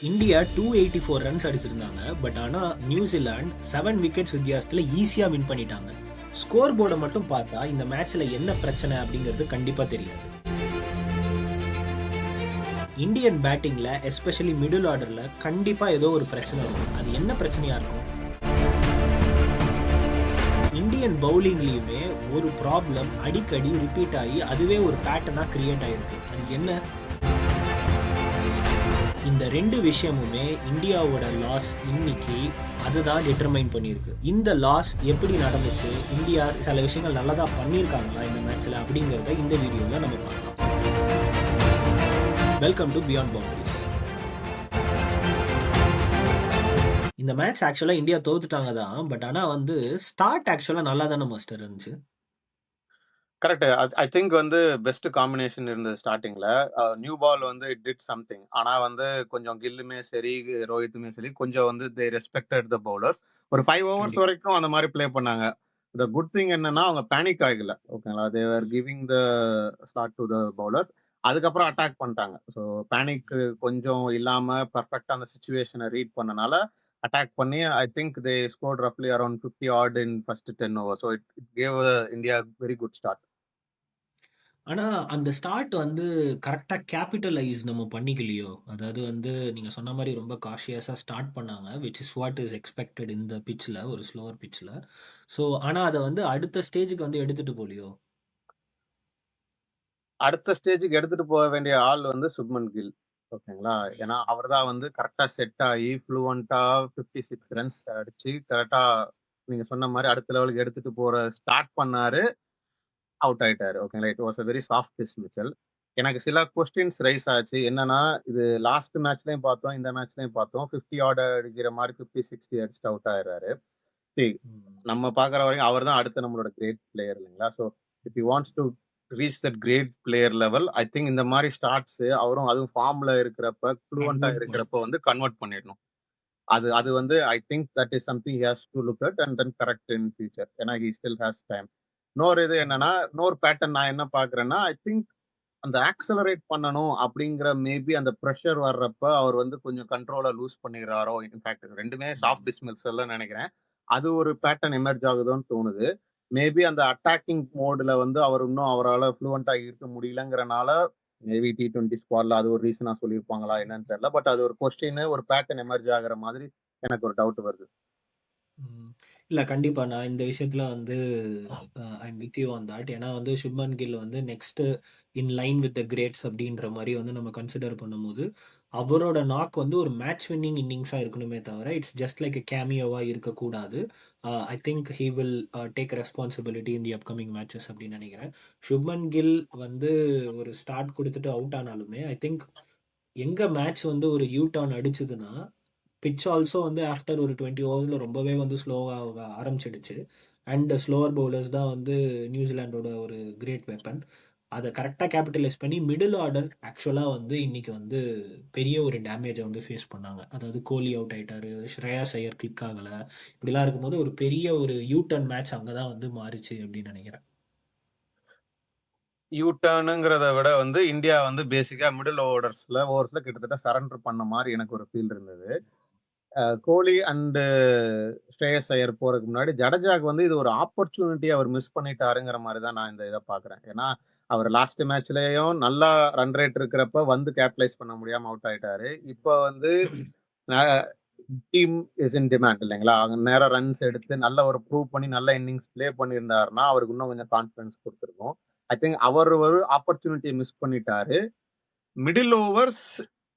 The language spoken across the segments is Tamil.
இந்தியா 284 ரன்ஸ் அடிச்சிருந்தாங்க. பட் ஆனால் நியூசிலாந்து 7 விக்கெட்ஸ் வித்தியாசத்தில் ஈஸியாக வின் பண்ணிட்டாங்க. ஸ்கோர் போர்டை மட்டும் பார்த்தா இந்த மேட்ச்ல என்ன பிரச்சனை அப்படிங்கிறது கண்டிப்பாக தெரியாது. இந்தியன் பேட்டிங்ல எஸ்பெஷலி மிடில் ஆர்டர்ல கண்டிப்பா ஏதோ ஒரு பிரச்சனை இருக்கும். அது என்ன பிரச்சனையா இருக்கும்? இந்தியன் பவுலிங்லயுமே ஒரு ப்ராப்ளம் அடிக்கடி ரிப்பீட் ஆகி அதுவே ஒரு பேட்டர்னா கிரியேட் ஆயிருக்கு. அது என்ன? இந்த ரெண்டு விஷயமுமே இந்தியாவோட லாஸ் இன்னைக்கு அதுதான் டிட்டர்மைன் பண்ணியிருக்கு. இந்த லாஸ் எப்படி நடந்துச்சு, இந்தியா சில விஷயங்கள் நல்லதா பண்ணியிருக்காங்களா இந்த மேட்ச்ல அப்படிங்கிறத இந்த வீடியோவில் நம்ம பார்க்கலாம். Welcome to beyond boundaries. இந்த மேட்ச் ஆக்சுவலா இந்தியா தோத்துட்டாங்க தான். பட் ஆனா வந்து ஸ்டார்ட் ஆக்சுவலா நல்லா தானே மாஸ்டர் இருந்துச்சு. Correct. I think best combination இருந்தது ஸ்டார்டிங்ல. New ball it did something. ஆனா கொஞ்சம் கில்லுமே சரி, ரோஹித்துமே சரி, கொஞ்சம் தே ரெஸ்பெக்டட் த பவுலர்ஸ். ஒரு 5 ஓவர்ஸ் வரைக்கும் அந்த மாதிரி ப்ளே பண்ணாங்க. த குட் திங் என்னன்னா அவங்க பேனிக் ஆகல. ஓகேங்களா, they are giving the start to the bowlers. அதுக்கப்புறம் அட்டாக் பண்ணிட்டாங்க. ஸோ பேனிக் கொஞ்சம் இல்லாம பர்ஃபெக்டா அந்த சுச்சுவேஷனை ரீட் பண்ணனால அட்டாக் பண்ணி ஐ திங்க் தே ஸ்கோர்ட் ரஃப்லி around 50 odd in first 10 over. So it gave India very good start. ஆனா அந்த ஸ்டார்ட் வந்து கரெக்டா கேபிட்டலைஸ் நம்ம பண்ணிக்கலையோ. அதாவது வந்து நீங்க சொன்ன மாதிரி ரொம்ப காஷியஸா ஸ்டார்ட் பண்ணாங்க, which is what is expected இந்த பிட்ச்ல, ஒரு ஸ்லோவர் பிட்ச்ல. ஸோ ஆனா அதை வந்து அடுத்த ஸ்டேஜுக்கு வந்து எடுத்துட்டு போலியோ. அடுத்த ஸ்டேஜுக்கு எடுத்துட்டு போக வேண்டிய ஆள் சுப்மன் கில். ஓகேங்களா, ஏன்னா அவர் தான் கரெக்டா செட் ஆகி ஃப்ளூவண்டா 56 ரன்ஸ் அடிச்சு கரெக்டா நீங்க சொன்ன மாதிரி அடுத்த லெவலுக்கு எடுத்துட்டு போற ஸ்டார்ட் பண்ணாரு. அவுட் ஆயிட்டாரு. ஓகேங்களா, it was a very soft pitch Mitchell. எனக்கு சில கொஸ்டின்ஸ் ரைஸ் ஆச்சு. என்னன்னா, இது லாஸ்ட் மேட்ச்லயும் பார்த்தோம், இந்த மேட்ச்லயும் பார்த்தோம். 50 ஆர்டர் அடிக்கிற மாதிரி 50 60 அடிச்சுட்டு அவுட் ஆயிடுறாரு. நம்ம பாக்குற வரைக்கும் அவர் தான் அடுத்த நம்மளோட கிரேட் பிளேயர் இல்லைங்களா. So if you wants to reach that great player level, I think இந்த மாதிரி ஸ்டார்ட்ஸ் அவரும் அதுவும் ஃபார்ம்ல இருக்கிறப்ப ஃப்ளூவண்டா இருக்கிறப்ப கன்வெர்ட் பண்ணிடணும். அது அது ஐ think that is something he has to look at and then correct in future. ஏன்னா ஹி ஸ்டில் ஹேஸ் டைம். இது என்னன்னா, பேட்டர்ன் நான் என்ன பாக்குறேன்னா, ஐ திங்க் அந்த ஆக்சலரேட் பண்ணணும் அப்படிங்கிற மேபி அந்த ப்ரெஷர் வர்றப்ப அவர் கொஞ்சம் கண்ட்ரோலை லூஸ் பண்ணிடுறாரோ. இன்ஃபேக்ட் ரெண்டுமே சாஃப்ட் டிஸ்மில்ஸ் எல்லாம் நினைக்கிறேன். அது ஒரு பேட்டர்ன் எமர்ஜ் ஆகுதுன்னு தோணுது. மேபி அந்த அட்டாக்கிங் மோட்ல அவர் இன்னும் அவரால் ஃப்ளூவண்டா இருக்க முடியலங்கிறனால மேபி T20 ஸ்குவாட்ல அது ஒரு ரீசனா சொல்லியிருப்பாங்களா என்னன்னு தெரியல. பட் அது ஒரு கொஸ்டின், ஒரு பேட்டர்ன் எமர்ஜ் ஆகுற மாதிரி எனக்கு ஒரு டவுட் வருது. இல்ல கண்டிப்பா. நான் இந்த விஷயத்துல வந்து I am with you on that. ஏன்னா வந்து சுப்மன் கில் வந்து next in line with the greats அப்படின்ற மாதிரி வந்து நம்ம கன்சிடர் பண்ணும்போது அவரோட நாக் வந்து ஒரு மேட்ச் வின்னிங் இன்னிங்ஸா இருக்கணுமே தவிர இட்ஸ் ஜஸ்ட் லைக் எ கேமியோவா இருக்கக்கூடாது. I think he will take responsibility in the upcoming matches அப்படின்னு நினைக்கிறேன். சுப்மன் கில் வந்து ஒரு ஸ்டார்ட் கொடுத்துட்டு அவுட் ஆனாலுமே ஐ திங்க் எங்க மேட்ச் வந்து ஒரு யூ டர்ன் அடிச்சதுன்னா பிட்ச் ஆல்சோ வந்து ஆஃப்டர் ஒரு 20 ஓவர்ஸில் ரொம்பவே வந்து ஸ்லோவாக ஆரம்பிச்சிடுச்சு. அண்ட் ஸ்லோவர் பவுலர்ஸ் தான் வந்து நியூசிலாண்டோட ஒரு கிரேட் வெப்பன். அதை கரெக்டாக கேபிட்டலைஸ் பண்ணி மிடில் ஆர்டர் ஆக்சுவலாக வந்து இன்னைக்கு வந்து பெரிய ஒரு டேமேஜை வந்து ஃபேஸ் பண்ணாங்க. அதாவது கோலி அவுட் ஆயிட்டாரு, ஸ்ரேயாஸ் ஐயர் கிளிக் ஆகலை. இப்படிலாம் இருக்கும்போது ஒரு பெரிய ஒரு யூ டர்ன் மேட்ச் அங்கே தான் வந்து மாறிச்சு அப்படின்னு நினைக்கிறேன். யூ டர்னுங்கிறத விட இந்தியா பேசிக்கா மிடில் ஓவர்ஸ்ல கிட்டத்தட்ட சரண்டர் பண்ண மாதிரி எனக்கு ஒரு ஃபீல் இருந்தது. கோலி அண்ட் ஸ்ரேயஸ் ஐயர் போறதுக்கு முன்னாடி ஜடேஜாக்கு இது ஒரு ஆப்பர்ச்சுனிட்டி அவர் மிஸ் பண்ணிட்டாருங்கிற மாதிரி தான் நான் இந்த இதை பாக்குறேன். ஏன்னா அவர் லாஸ்ட் மேட்ச்லயும் நல்லா ரன் ரேட் இருக்கிறப்ப கேபிட்டலைஸ் பண்ண முடியாம அவுட் ஆயிட்டாரு. இப்போ டீம் இஸ் இன் டிமாண்ட் இல்லைங்களா, அவங்க நேரம் ரன்ஸ் எடுத்து நல்ல ஒரு ப்ரூவ் பண்ணி நல்ல இன்னிங்ஸ் பிளே பண்ணியிருந்தாருன்னா அவருக்கு இன்னும் கொஞ்சம் கான்பிடன்ஸ் கொடுத்துருக்கும். ஐ திங்க் அவர் ஒரு ஆப்பர்ச்சுனிட்டியை மிஸ் பண்ணிட்டாரு. Middle overs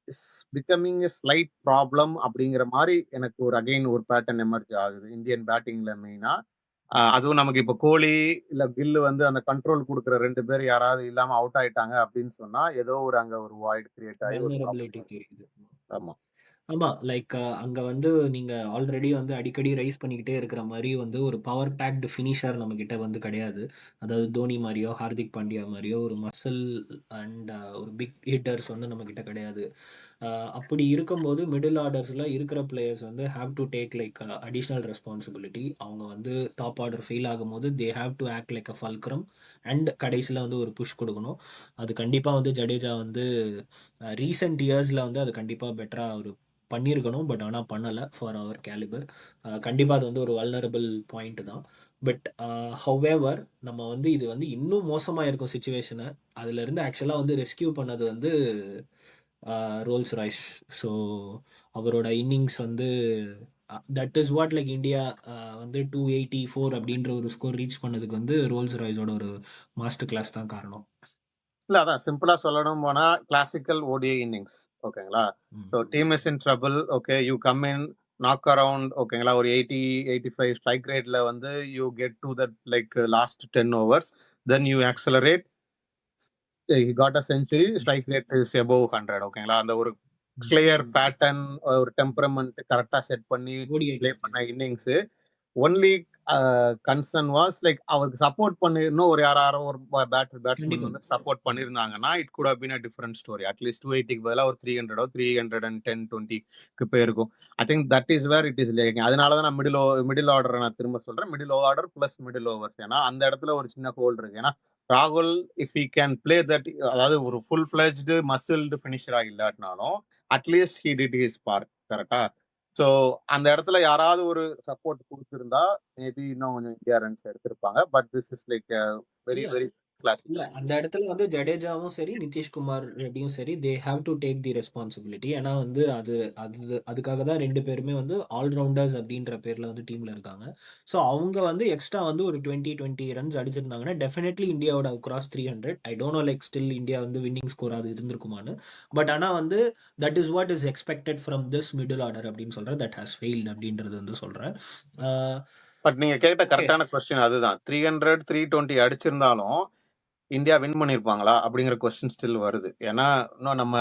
is becoming a slight problem அப்படிங்கிற மாதிரி எனக்கு ஒரு அகைன் ஒரு பேட்டர்ன் எமர்ஜ் ஆகுது இந்தியன் பேட்டிங்ல மெயினா. அதுவும் நமக்கு இப்போ கோலி இல்ல கில்லு அந்த கண்ட்ரோல் கொடுக்குற ரெண்டு பேர் யாராவது இல்லாம அவுட் ஆயிட்டாங்க அப்படின்னு சொன்னா ஏதோ ஒரு அங்க ஒரு வாய்ட் கிரியேட் ஆகி ஒரு வல்னரபிலிட்டி ப்ராப்ளம். தெரியுது. ஆமா. ஆமா. லைக் அங்க வந்து நீங்க ஆல்ரெடி வந்து அடிக்கடி ரைஸ் பண்ணிக்கிட்டே இருக்கிற மாரி வந்து ஒரு பவர் பேக்டு ஃபினிஷர் நம்மகிட்ட வந்து கிடையாது. அதாவது தோனி மாரியோ, ஹார்திக் பாண்டியா மாரியோ ஒரு மசில் அண்ட் ஒரு பிக் ஹிட்டர்ஸ் வந்து நம்மகிட்ட கிடையாது. அப்படி இருக்கும்போது மிடில் ஆர்டர்ஸ்ல இருக்கிற பிளேயர்ஸ் வந்து have to take like additional responsibility. அவங்க வந்து டாப் ஆர்டர் ஃபெயில் ஆகும்போது they have to act like a fulcrum and கடைசியில வந்து ஒரு புஷ் கொடுக்கணும். அது கண்டிப்பா வந்து ஜடேஜா வந்து ரீசெண்ட் இயர்ஸ்ல வந்து அது கண்டிப்பா பெட்டரா ஒரு பண்ணியிருக்கணும். பட் ஆனா பண்ணல ஃபார் அவர் கேலிபர். கண்டிப்பா அது வந்து ஒரு வல்னரபிள் பாயிண்ட் தான். பட் ஹவெவர் நம்ம வந்து இது வந்து இன்னும் மோசமா இருக்கும் சிச்சுவேஷன. அதுலருந்து ஆக்சுவலா வந்து ரெஸ்க்யூ பண்ணது வந்து ரோல்ஸ் ராய்ஸ். ஸோ அவரோட இன்னிங்ஸ் வந்து that is what like India வந்து 284 அப்படின்ற ஒரு ஸ்கோர் ரீச் பண்ணதுக்கு வந்து ரோல்ஸ் ராய்ஸோட ஒரு மாஸ்டர் கிளாஸ் தான் காரணம். இல்ல அதான் சிம்பிளா சொல்லணும் போனா கிளாசிக்கல் ஓடிஐ இன்னிங்ஸ். ஓகேங்களா? Hmm. So team is in trouble. Okay. You come in, knock around. ஓகேங்களா? ஒரு 80, 85 ஸ்ட்ரைக் ரேட்ல வந்து you get to that like last 10 overs. Then you accelerate. He got a century. Strike rate is above 100. ஓகேங்களா? அந்த ஒரு கிளியர் பேட்டர்ன், ஒரு டெம்பரமெண்ட் கரெக்ட்டா செட் பண்ணி ஓடிஐ ப்ளே பண்ண captain. Innings. Only concern was like அவருக்கு சப்போர்ட் பண்ணி இன்னும் ஒரு யாரோ ஒரு பேட்ஸ்மேன் கண்டிப்பா. வந்து சப்போர்ட் பண்ணியிருந்தாங்கன்னா it could have been a different story. At least 280க்கு பதிலாக ஒரு 300 310-20க்கு போயிருக்கும். I think that is where it is lacking. அதனால தான் நான் மிடில் ஆர்டரை நான் திரும்ப சொல்றேன். Middle order plus middle overs. ஏன்னா அந்த இடத்துல ஒரு சின்ன ஹோல் இருக்கு. ஏன்னா ராகுல் if he can play that, அதாவது ஒரு ஃபுல் ஃபிளெஜ்டு மசில்டு ஃபினிஷரா இல்லாட்டினாலும் at least he did his part. கரெக்டா? ஸோ அந்த இடத்துல யாராவது ஒரு சப்போர்ட் குடுத்திருந்தா, மேபி இன்னும் கொஞ்சம் இந்தியா ரன்ஸ் எடுத்திருப்பாங்க. But this is like very, இல்ல. வெரி இல்ல. கிளாசிக்கல். அந்த இடத்துல வந்து ஜடேஜாவும் சரி, நிதிஷ்குமார் ரெட்டியும் சரி, they have to take the responsibility. ஏன்னா வந்து அதுக்காக தான் 2 பேருமே வந்து ஆல் ரவுண்டர்ஸ் அப்படின்ற பேர்ல வந்து டீம்ல இருக்காங்க. ஸோ அவங்க வந்து எக்ஸ்ட்ரா வந்து ஒரு 20 ரன்ஸ் அடிச்சிருந்தாங்கன்னா, definitely India would have cross 300. I don't know like still India வந்து வின்னிங் ஸ்கோர் அது இருந்திருக்குமான்னு. பட் ஆனா வந்து that is what is expected from this middle order அப்படின்னு சொல்றேன். தட் ஹாஸ் ஃபெயில்ட் அப்படின்றது வந்து சொல்றேன். ஆ பட் நீங்க கேட்ட ஓகே. கரெக்டான கொஸ்டின் அதுதான். 300, 320 அடிச்சிருந்தாலும் இந்தியா வின் பண்ணியிருப்பாங்களா? அப்படிங்கிற கொஸ்டின் ஸ்டில் வருது. ஏன்னா, இன்னும் நம்ம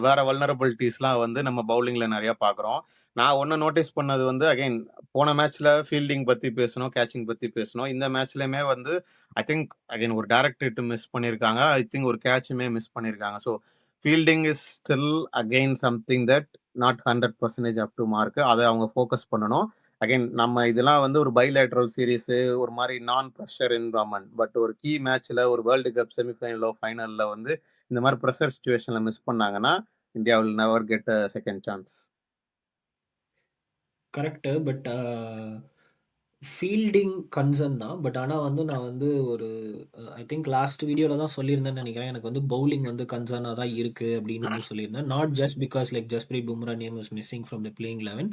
வேற வல்னரபிலிட்டீஸ்லாம் வந்து நம்ம பவுலிங்ல நெறைய பார்க்குறோம். நான் ஒண்ணு நோட்டீஸ் பண்ணது வந்து அகைன் போன மேட்ச்ல ஃபீல்டிங் பத்தி பேசுனோம், கேட்சிங் பத்தி பேசுனோம். இந்த மேட்ச்லயுமே வந்து ஐ திங்க் அகைன் ஒரு டைரக்ட் ஹிட் மிஸ் பண்ணியிருக்காங்க. ஐ திங்க் ஒரு கேட்சுமே மிஸ் பண்ணியிருக்காங்க. So fielding is still again something that not 100% up to mark. அத அவங்க ஃபோக்கஸ் பண்ணணும். அகைன் நம்ம இதெல்லாம் வந்து ஒரு பைலேட்ரல் சீரிஸ், ஒரு மாதிரி நான் ப்ரெஷர் என்வரான்மெண்ட். பட் ஒரு கீ மேட்ச்ல ஒரு வேர்ல்டு கப் செமிஃபைனலோ ஃபைனல்ல வந்து இந்த மாதிரி ப்ரெஷர் சுச்சுவேஷன்ல மிஸ் பண்ணாங்கன்னா India will never get a second chance. Correct. But fielding concern தான். பட் ஆனா வந்து நான் வந்து ஒரு ஐ திங்க் லாஸ்ட் வீடியோல தான் சொல்லியிருந்தேன்னு நெனைக்கிறேன். எனக்கு வந்து பவுலிங் வந்து கன்சர்னா தான் இருக்கு அப்படின்னு வந்து சொல்லியிருந்தேன். Not just because like Jasprit Bumrah name is missing from the playing 11.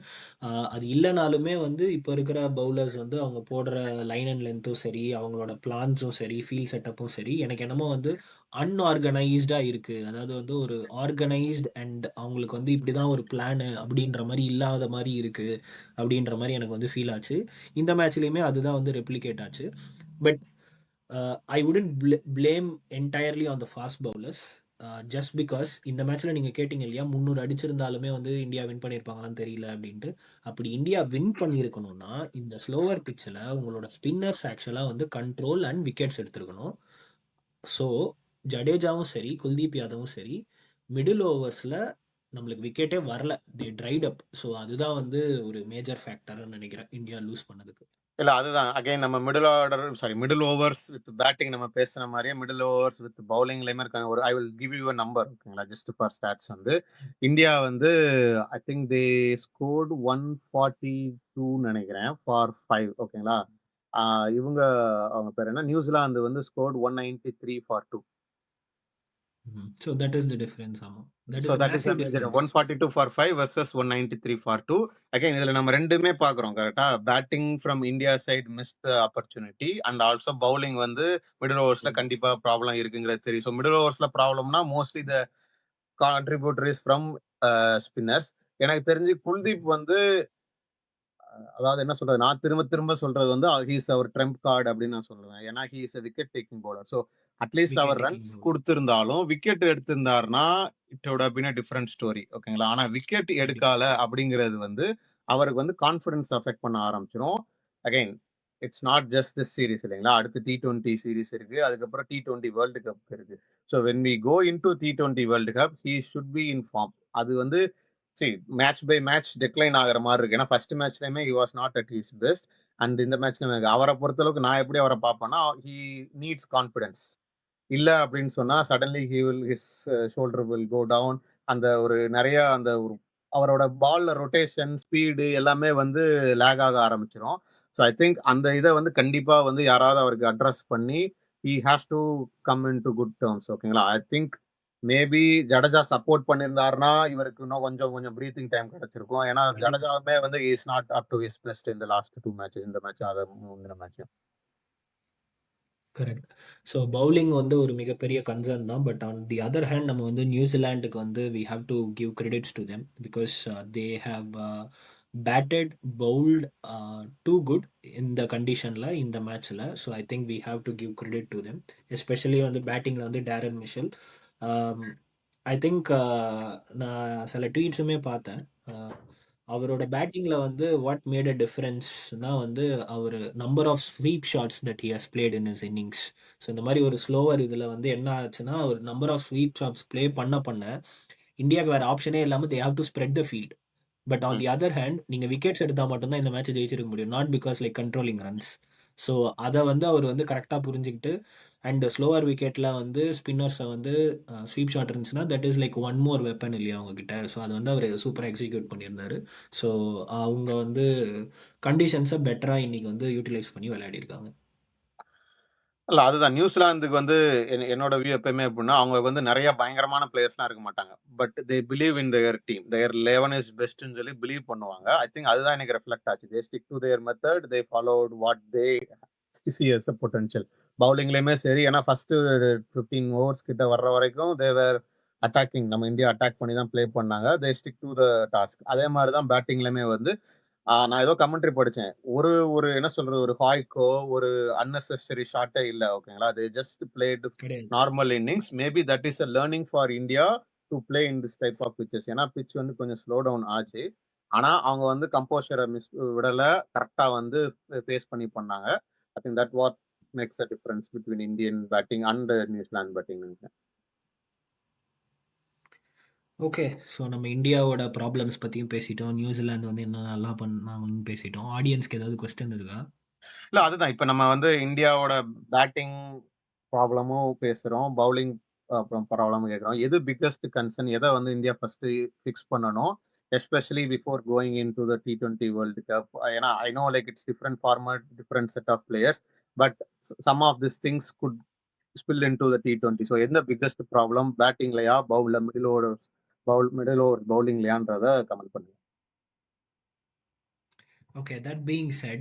அது இல்லனாலுமே வந்து இப்ப இருக்கிற பவுலர்ஸ் வந்து அவங்க போடுற லைன் அண்ட் லென்த்தும் சரி, அவங்களோட பிளான்ஸும் சரி, ஃபீல்ட் செட்டப்பும் சரி, எனக்கு என்னமோ வந்து அன்ஆர்கனைஸ்டா இருக்கு. அதாவது வந்து ஒரு ஆர்கனைஸ்ட் அண்ட் அவங்களுக்கு வந்து இப்படிதான் ஒரு பிளானு அப்படின்ற மாரி இல்லாத மாரி இருக்கு. அப்படின்ற மாரி எனக்கு வந்து ஃபீல் ஆச்சு. இந்த மேட்ச்லயுமே அதுதான் வந்து ரெப்ளிகேட் ஆச்சு. But I wouldn't blame entirely on the fast bowlers. Just because இந்த மேட்ச்ல நீங்க கேட்டீங்க இல்லையா, 300 அடிச்சிருந்தாலுமே வந்து இந்தியா வின் பண்ணியிருப்பாங்களான்னு தெரியல அப்படின்ட்டு. அப்படி இந்தியா வின் பண்ணியிருக்கணும்னா, இந்த ஸ்லோவர் பிட்ச்ல உங்களோட ஸ்பின்னர்ஸ் ஆக்சுவலா வந்து கண்ட்ரோல் அண்ட் விக்கெட்ஸ் எடுத்திருக்கணும். ஸோ ஜடேஜாவும் சரி, குல்தீப் யாதவும் சரி, மிடில் ஓவர்ஸ்ல நம்மளுக்கு விக்கெட்டே வரல. தே ட்ரைட் அப். ஸோ அதுதான் வந்து ஒரு மேஜர் ஃபேக்டர்ன்னு நினைக்கிறேன் இந்தியா லூஸ் பண்ணதுக்கு. இல்ல அதுதான் அகைன் நம்ம middle order sorry middle overs with batting நம்ம பேசுன மாதிரியே மிடில் ஓவர்ஸ் வித் பவுலிங்லயுமே இருக்காங்க. ஒரு I will give you a number. ஓகேங்களா? ஜஸ்ட் ஃபார் ஸ்டாட்ஸ் வந்து இந்தியா வந்து ஐ திங்க் தே ஸ்கோர்டு 142 நினைக்கிறேன் ஃபார் 5. ஓகேங்களா? இவங்க அவங்க பேர் என்ன, நியூசிலாந்து வந்து scored 193 for 2. So that is the difference. ஆமா. That So is a that is the massive major difference. 142 for 5 versus 193 for 2. Again, இதுல நம்ம ரெண்டுமே பார்க்குறோம். கரெக்ட்டா? Batting from India side miss the opportunity and also bowling வந்து மிடில் ஓவர்ஸ்ல கண்டிப்பா ப்ராப்ளம் இருக்குங்கிறது தெரியும். ஸோ மிடில் ஓவர்ஸ்ல ப்ராப்ளம்னா mostly the contributories from spinners. எனக்கு தெரிஞ்சு குல்தீப் வந்து அதாவது என்ன சொல்றது, நான் திரும்ப திரும்ப சொல்றது வந்து ஹி இஸ் அவர் ட்ரம்ப் கார்டு அப்படின்னு நான் சொல்லுவேன். ஏன்னா he is a wicket taking bowler. So at least wicket அவர் டேக்கிங் ரன்ஸ் பவுலர். கொடுத்திருந்தாலும் விக்கெட் எடுத்திருந்தாருன்னா it would have been a different story. ஓகேங்களா? ஆனா விக்கெட் கண்டிப்பா. எடுக்கால அப்படிங்கிறது வந்து அவருக்கு வந்து கான்ஃபிடன்ஸ் அஃபெக்ட் பண்ண ஆரம்பிச்சிடும். Again it's not just this series இல்லைங்களா? அடுத்து T20 சீரிஸ் இருக்கு. அதுக்கப்புறம் T20 வேர்ல்டு கப் இருக்கு. So when we go into T20 world cup he should be in form. அது வந்து மேட்ச் பை மேட்ச் டிக்ளைன் ஆகிற மாதிரி இருக்கு. ஏன்னா ஃபர்ஸ்ட் மேட்ச்லயுமே he was not at his best. And இந்த மேட்ச்ல அவரை பொறுத்தளவுக்கு நான் எப்படி அவரை பார்ப்பேன்னா ஹி நீட்ஸ் கான்ஃபிடன்ஸ். இல்ல அப்படின்னு சொன்னா suddenly he will his shoulder will go down. அந்த ஒரு நிறைய அந்த ஒரு அவரோட பால்ல ரொட்டேஷன், ஸ்பீடு எல்லாமே வந்து லேக் ஆக ஆரம்பிச்சுரும். ஸோ ஐ திங்க் அந்த இத வந்து கண்டிப்பா வந்து யாராவது அவருக்கு அட்ரஸ் பண்ணி, he has to come into good terms ஓகேங்களா? I think maybe Jadeja support பண்ணியிருந்தாருன்னா, இவருக்கு இன்னும் கொஞ்சம் கொஞ்சம் பிரீத்திங் டைம் கிடைச்சிருக்கும். ஏன்னா கண்டிப்பா. ஜடேஜாவுமே வந்து he is not up to his best in the last 2 matches. இந்த மேட்சும் அத முந்தின மேட்சும். கரெக்ட். ஸோ பவுலிங் வந்து ஒரு மிகப்பெரிய கன்சர்ன் தான். But on the other hand நம்ம வந்து நியூசிலாந்துக்கு வந்து we have to give credits to them because they have batted bowled too good இந்த கண்டிஷனில் இந்த மேட்ச்சில். So I think we have to give credit to them. Especially வந்து பேட்டிங்கில் வந்து டேரன் மிஷல். ஐ திங்க் நான் சில ட்வீட்ஸுமே பார்த்தேன். அவரோட பேட்டிங்கில் வந்து வாட் மேட் அ டிஃபரன்ஸ்னா வந்து அவர் number of sweep shots that he has played in his innings. So இந்த மாதிரி ஒரு ஸ்லோவர் இதில் வந்து என்ன ஆச்சுன்னா ஒரு number of sweep shots play பண்ண இந்தியாவுக்கு வேறு ஆப்ஷனே இல்லாமல் they have to spread the field. But on hmm. The other hand நீங்கள் விக்கெட்ஸ் எடுத்தால் மட்டும்தான் இந்த மேட்சை ஜெயிச்சிருக்க முடியும். Not because like controlling runs. So அதை வந்து அவர் வந்து கரெக்டாக புரிஞ்சுக்கிட்டு அண்ட் ஸ்லோவர் விக்கெட்டில் வந்து ஸ்பின்னர்ஸை வந்து ஸ்வீப் ஷாட் இருந்துச்சுன்னா that is like one more weapon இல்லையா அவங்ககிட்ட. ஸோ அதை வந்து அவர் சூப்பராக எக்ஸிக்யூட் பண்ணியிருந்தாரு. ஸோ அவங்க வந்து கண்டிஷன்ஸை பெட்டராக இன்னைக்கு வந்து யூட்டிலைஸ் பண்ணி விளையாடிருக்காங்க. இல்ல அதுதான் நியூசிலாந்துக்கு வந்து என்னோட வியூ எப்பயுமே எப்படின்னா, அவங்க வந்து நெறைய பயங்கரமான பிளேயர்ஸ்லாம் இருக்க மாட்டாங்க. But they believe in their team. Their 11 is பெஸ்ட்ன்னு சொல்லி பிலீவ் பண்ணுவாங்க. ஐ திங்க் அதுதான் இன்னைக்கு ரிஃப்ளெக்ட் ஆச்சு. They stick to their method. They followed what they see as a potential. பவுலிங்லயுமே சரி, ஏன்னா ஃபர்ஸ்ட் 15 ஓவர்ஸ் கிட்ட வர்ற வரைக்கும் தே வேர் அட்டாக்கிங். நம்ம இந்தியா அட்டாக் பண்ணி தான் ப்ளே பண்ணாங்க. They stick to the task. அதே மாரி தான் பேட்டிங்லயுமே வந்து நான் ஏதோ கமெண்ட்ரி படிச்சேன். ஒரு ஒரு என்ன சொல்றது, ஒரு ஹாய்க்கோ, ஒரு அன்னெசெசரி ஷாட்டே இல்ல. ஓகேங்களா? தே ஜஸ்ட் பிளேட் கிடையாது. Normal innings. Maybe that is a learning for India to play in this type of pitches. ஏன்னா பிட்ச் வந்து கொஞ்சம் ஸ்லோ டவுன் ஆச்சு. ஆனா அவங்க வந்து கம்போஷர விடல. கரெக்ட்டா வந்து பேஸ் பண்ணி பண்ணாங்க. ஐ think that what makes a difference between Indian batting and New Zealand batting நெனைக்கிறேன். ஓகே. ஸோ நம்ம இந்தியாவோட ப்ராப்ளம்ஸ் பற்றியும் பேசிட்டோம். நியூசிலாந்து வந்து என்ன நல்லா பண்ணாங்கன்னு பேசிட்டோம். ஆடியன்ஸ்க்கு ஏதாவது கொஸ்டின் இருக்கா? இல்ல அதுதான். இப்ப நம்ம வந்து இந்தியாவோட பேட்டிங் ப்ராப்ளமும் பேசுறோம். பவுலிங் அப்புறம் ப்ராப்ளமும் கேட்கிறோம். எது பிக்கஸ்ட் கன்சர்ன்? எத வந்து இந்தியா ஃபர்ஸ்ட்டு ஃபிக்ஸ் பண்ணணும்? Especially before going into the T20 world cup. ஏன்னா I know like it's different format, different set of players. But some of this things could spill into the T20. So எந்த பிக்கஸ்ட் ப்ராப்ளம் பேட்டிங்லயா? மிடில் ஓவர் பவுலிங்லயான்றத கமெண்ட் பண்ணுங்க. Okay, that being said,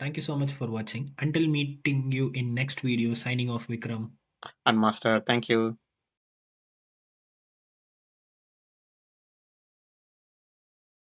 thank you so much for watching. Until meeting you in next video, signing off Vikram. And master thank you.